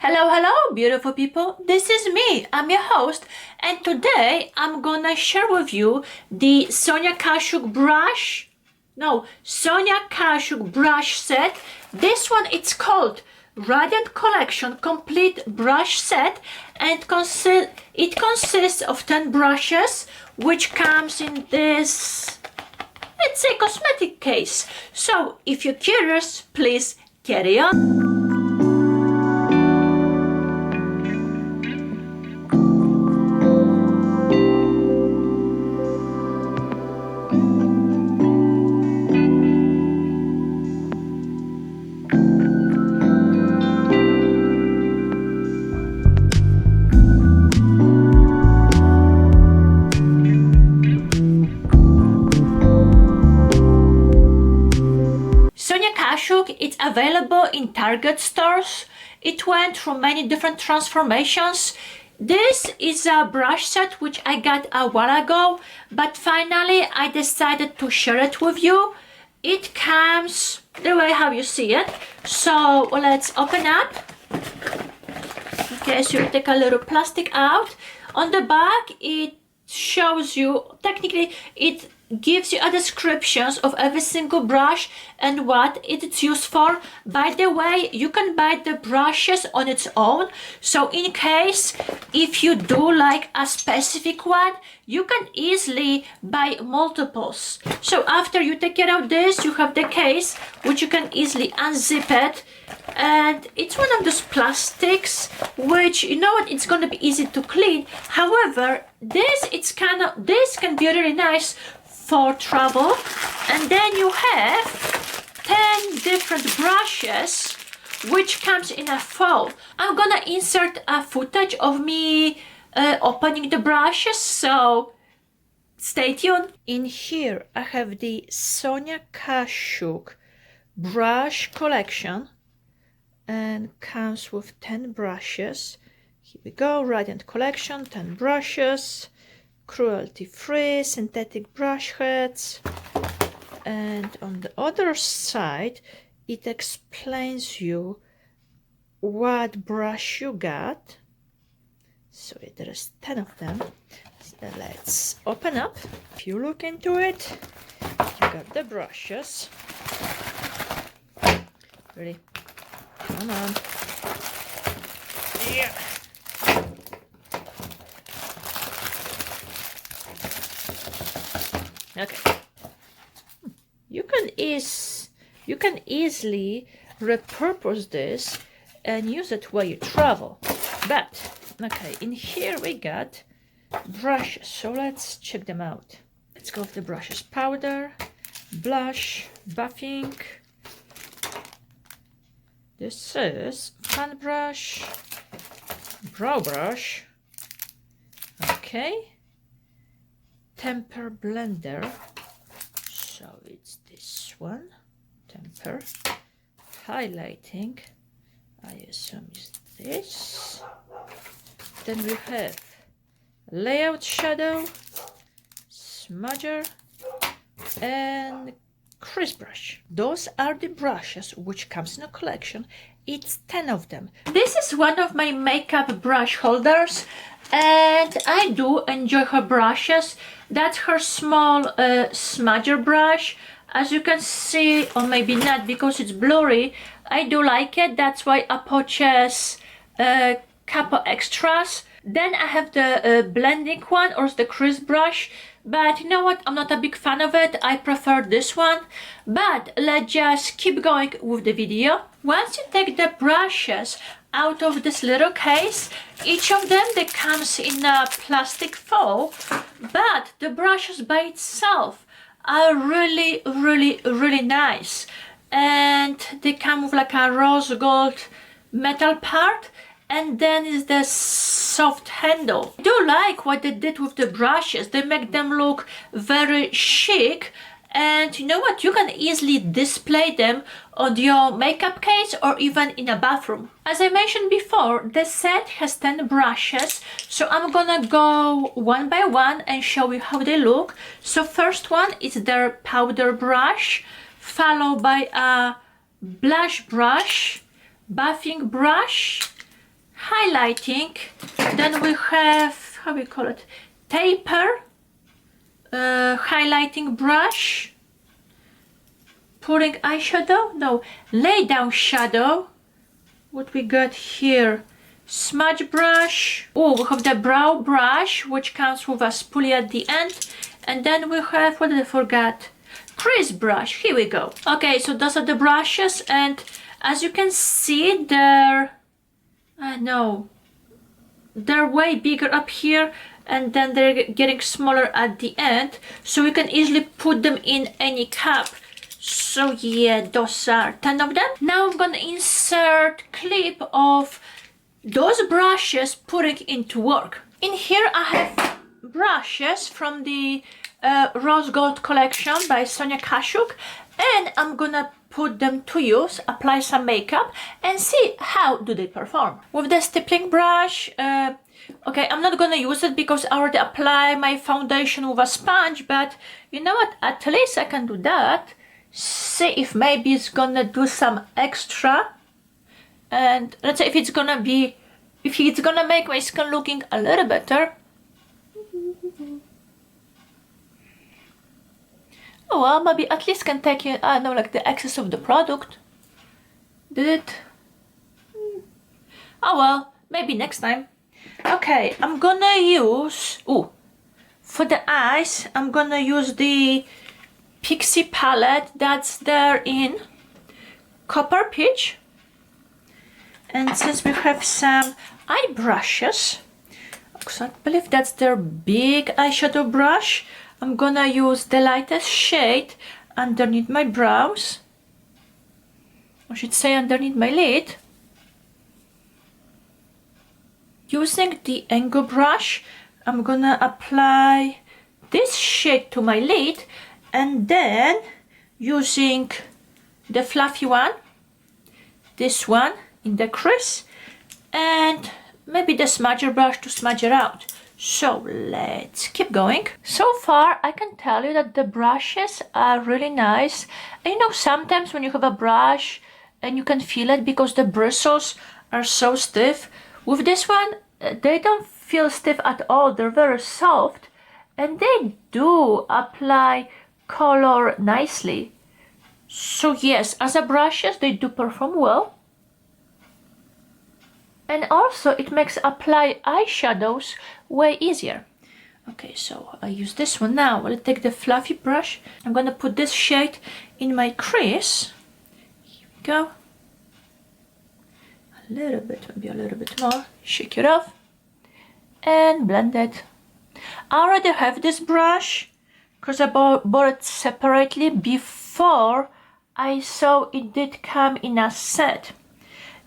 Hello, hello, beautiful people. This is me. I'm your host, and today I'm gonna share with you the Sonia Kashuk brush set. This one it's called Radiant Collection Complete Brush Set, and it consists of 10 brushes, which comes in this, let's say, cosmetic case. So if you're curious, please carry on. Sonia Kashuk, it's available in Target stores. It went through many different transformations. This is a brush set which I got a while ago, but finally I decided to share it with you. It comes the way how you see it. So let's open up. Okay, so you take a little plastic out. On the back it shows you, technically it gives you a descriptions of every single brush and what it's used for. By the way, you can buy the brushes on its own, so in case if you do like a specific one, you can easily buy multiples. So after you take care of this, you have the case which you can easily unzip it, and it's one of those plastics which, you know what, it's gonna be easy to clean. However, this can be really nice for travel. And then you have 10 different brushes which comes in a fold. I'm gonna insert a footage of me opening the brushes, so stay tuned. In here I have the Sonia Kashuk brush collection and comes with 10 brushes. Here we go, Radiant Collection, 10 brushes, cruelty-free synthetic brush heads. And on the other side it explains you what brush you got. So there is 10 of them. So let's open up. If you look into it, you got the brushes. Ready? Come on. Yeah. Okay. You can easily repurpose this and use it while you travel. But okay, in here we got brushes, so let's check them out. Let's go with the brushes. Powder, blush, buffing. This is fan brush, brow brush. Okay. Temper blender, so it's this one. Temper. Highlighting, I assume is this. Then we have layout shadow, smudger, and crease brush. Those are the brushes which comes in a collection. It's 10 of them. This is one of my makeup brush holders, and I do enjoy her brushes. That's her small smudger brush. As you can see, or maybe not because it's blurry, I do like it. That's why I purchased a couple extras. Then I have the blending one, or the crease brush, but you know what, I'm not a big fan of it. I prefer this one. But let's just keep going with the video. Once you take the brushes out of this little case, each of them, they comes in a plastic foil, but the brushes by itself are really nice, and they come with like a rose gold metal part, and then is the soft handle. I do like what they did with the brushes. They make them look very chic, and you know what, you can easily display them on your makeup case or even in a bathroom. As I mentioned before, the set has 10 brushes, so I'm gonna go one by one and show you how they look. So first one is their powder brush, followed by a blush brush, buffing brush, highlighting. Then we have, how we call it, taper highlighting brush. Putting eyeshadow, no, lay down shadow. What we got here? Smudge brush. Oh, we have the brow brush, which comes with a spoolie at the end. And then we have, what did I forget? Crease brush. Here we go. Okay, so those are the brushes, and as you can see, they're way bigger up here, and then they're getting smaller at the end, so we can easily put them in any cup. So yeah, those are 10 of them. Now I'm gonna insert clip of those brushes putting into work. In here I have brushes from the Rose Gold collection by Sonia Kashuk, and I'm gonna put them to use, apply some makeup, and see how do they perform. With the stippling brush, okay, I'm not gonna use it because I already apply my foundation with a sponge, but you know what, at least I can do that. See if maybe it's gonna do some extra, and let's say if it's gonna make my skin looking a little better. Oh well, maybe at least can take it, I don't know, like the excess of the product. Did it? Oh well, maybe next time. Okay, I'm gonna use, for the eyes, I'm gonna use the Pixie palette that's there in Copper Peach. And since we have some eye brushes, because I believe that's their big eyeshadow brush, I'm gonna use the lightest shade underneath my brows. I should say underneath my lid. Using the Angle brush, I'm gonna apply this shade to my lid, and then using the fluffy one, this one in the crease, and maybe the smudger brush to smudge it out. So let's keep going. So far I can tell you that the brushes are really nice. And you know, sometimes when you have a brush and you can feel it because the bristles are so stiff, with this one they don't feel stiff at all. They're very soft, and they do apply color nicely. So yes, as a brushes they do perform well, and also it makes apply eyeshadows way easier. Okay, so I use this one now. I'll take the fluffy brush. I'm gonna put this shade in my crease. Here we go. A little bit, maybe a little bit more. Shake it off and blend it. I already have this brush because I bought it separately before I saw it did come in a set.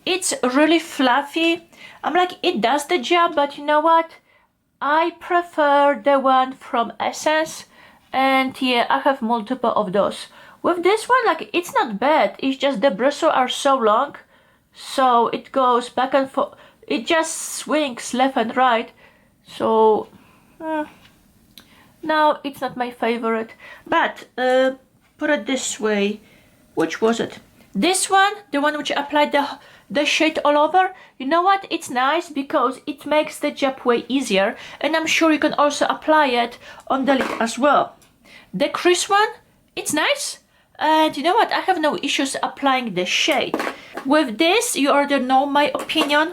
It's really fluffy. I'm like, it does the job, but you know what? I prefer the one from Essence, and yeah, I have multiple of those. With this one, like, it's not bad. It's just the bristles are so long, so it goes back and forth. It just swings left and right. So no, it's not my favorite. But put it this way, which was it? This one, the one which applied the shade all over. You know what? It's nice because it makes the job way easier, and I'm sure you can also apply it on the lid as well. The crease one, it's nice, and you know what? I have no issues applying the shade. With this, you already know my opinion.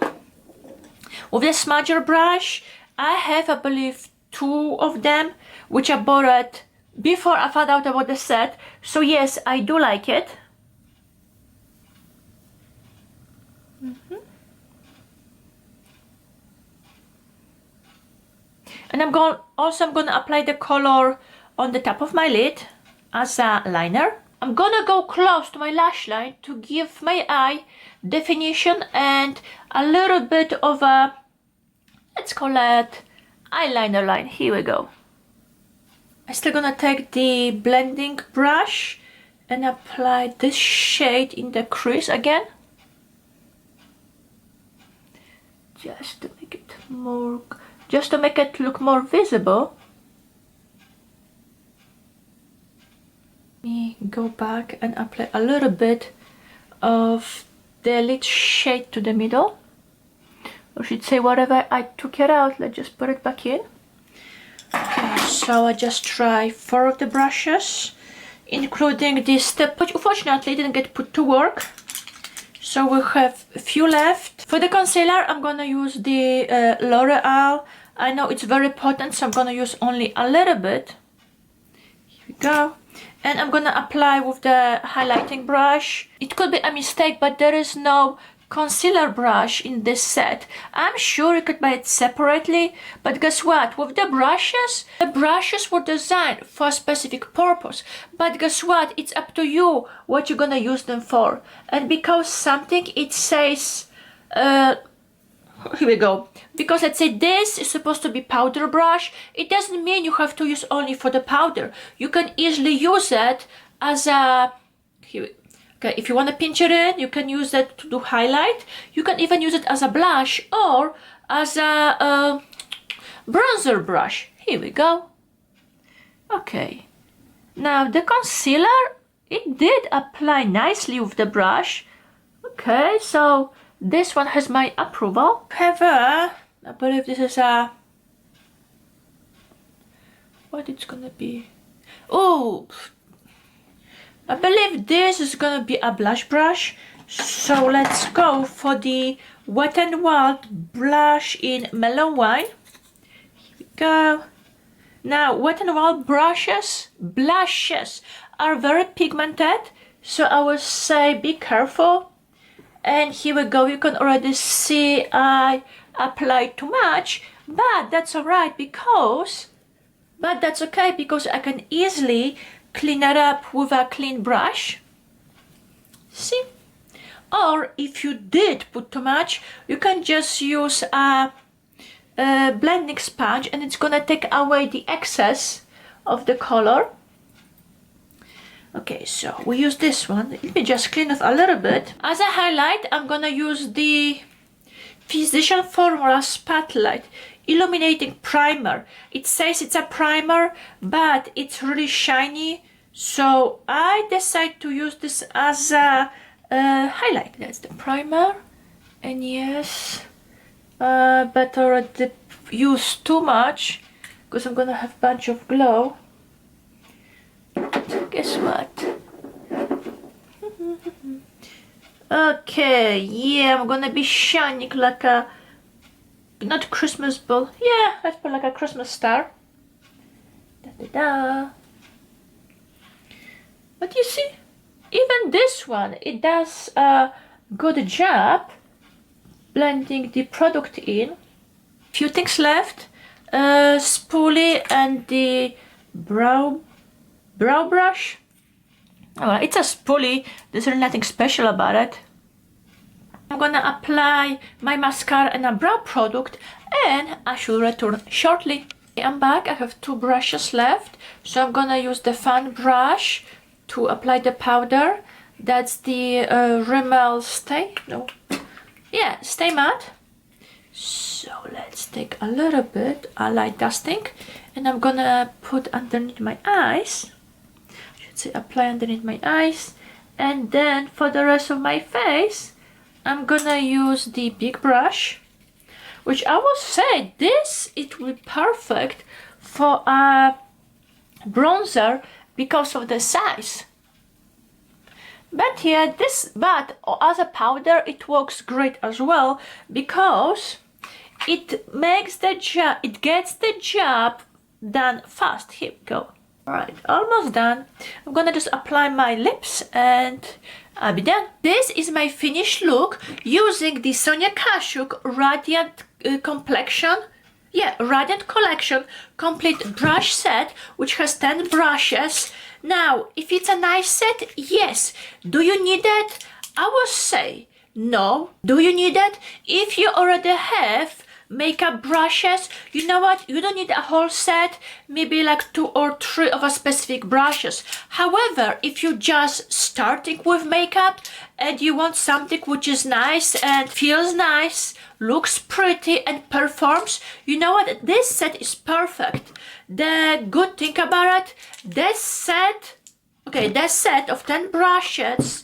With the smudger brush, I have, I believe, 2 of them, which I bought it before I found out about the set. So yes, I do like it. And I'm going to apply the color on the top of my lid as a liner. I'm gonna go close to my lash line to give my eye definition and a little bit of a, let's call it eyeliner line. Here we go. I'm still gonna take the blending brush and apply this shade in the crease again, just to make it more, just to make it look more visible. Me go back and apply a little bit of the lid shade to the middle. or should say whatever I took it out, let's just put it back in. Okay, so I just try 4 of the brushes, including this step, which unfortunately didn't get put to work. So we have a few left. For the concealer, I'm gonna use the L'Oreal. I know it's very potent, so I'm gonna use only a little bit. Here we go. And I'm gonna apply with the highlighting brush. It could be a mistake, but there is no concealer brush in this set. I'm sure you could buy it separately, but guess what? With the brushes were designed for a specific purpose. But guess what? It's up to you what you're gonna use them for. And because something it says, here we go. Because let's say this is supposed to be powder brush, it doesn't mean you have to use only for the powder. You can easily use it as a, okay, if you want to pinch it in, you can use it to do highlight. You can even use it as a blush or as a bronzer brush. Here we go. Okay. Now the concealer, it did apply nicely with the brush. Okay, so this one has my approval. However, I believe this is a, what it's gonna be? Oh, I believe this is gonna be a blush brush. So let's go for the Wet n Wild blush in Melon Wine. Here we go. Now, Wet n Wild blushes are very pigmented, so I would say be careful. And here we go, you can already see I applied too much, but that's alright because, but that's okay because I can easily clean it up with a clean brush. See? Or if you did put too much, you can just use a blending sponge and it's gonna take away the excess of the color. Okay, so we use this one. Let me just clean it a little bit. As a highlight, I'm gonna use the Physician Formula Spotlight Illuminating Primer. It says it's a primer, but it's really shiny. So I decided to use this as a highlight. That's the primer. And yes, but already use too much because I'm gonna have a bunch of glow. Guess what? Okay, yeah, I'm gonna be shining like a, not Christmas ball. Yeah, let's put like a Christmas star. Da da da. But you see, even this one, it does a good job blending the product in. Few things left. Spoolie and the brow brush. Oh, well, it's a spoolie. There's really nothing special about it. I'm gonna apply my mascara and a brow product and I should return shortly. I'm back. I have 2 brushes left. So I'm gonna use the fan brush to apply the powder. That's the Rimmel Stay Matte. So let's take a little bit, a light dusting, and I'm gonna put underneath my eyes. Apply underneath my eyes, and then for the rest of my face I'm gonna use the big brush, which I will say this, it will be perfect for a bronzer because of the size. But yeah, but as a powder it works great as well because it makes the job, it gets the job done fast. Here we go. Alright, almost done. I'm gonna just apply my lips and I'll be done. This is my finished look using the Sonia Kashuk Radiant Complexion. Yeah, Radiant Collection complete brush set, which has 10 brushes. Now, if it's a nice set, yes. Do you need it? I would say no. Do you need it? If you already have makeup brushes, you know what, you don't need a whole set, maybe like 2 or 3 of a specific brushes. However, if you're just starting with makeup and you want something which is nice and feels nice, looks pretty and performs, you know what, this set is perfect. The good thing about it, this set of 10 brushes,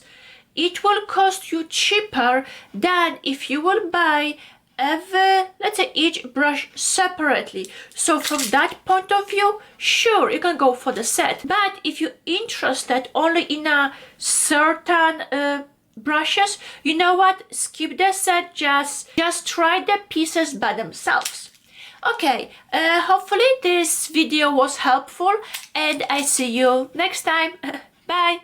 it will cost you cheaper than if you will buy let's say each brush separately. So from that point of view, sure, you can go for the set. But if you're interested only in a certain brushes, you know what, skip the set, just try the pieces by themselves. Okay, hopefully this video was helpful, and I see you next time. Bye.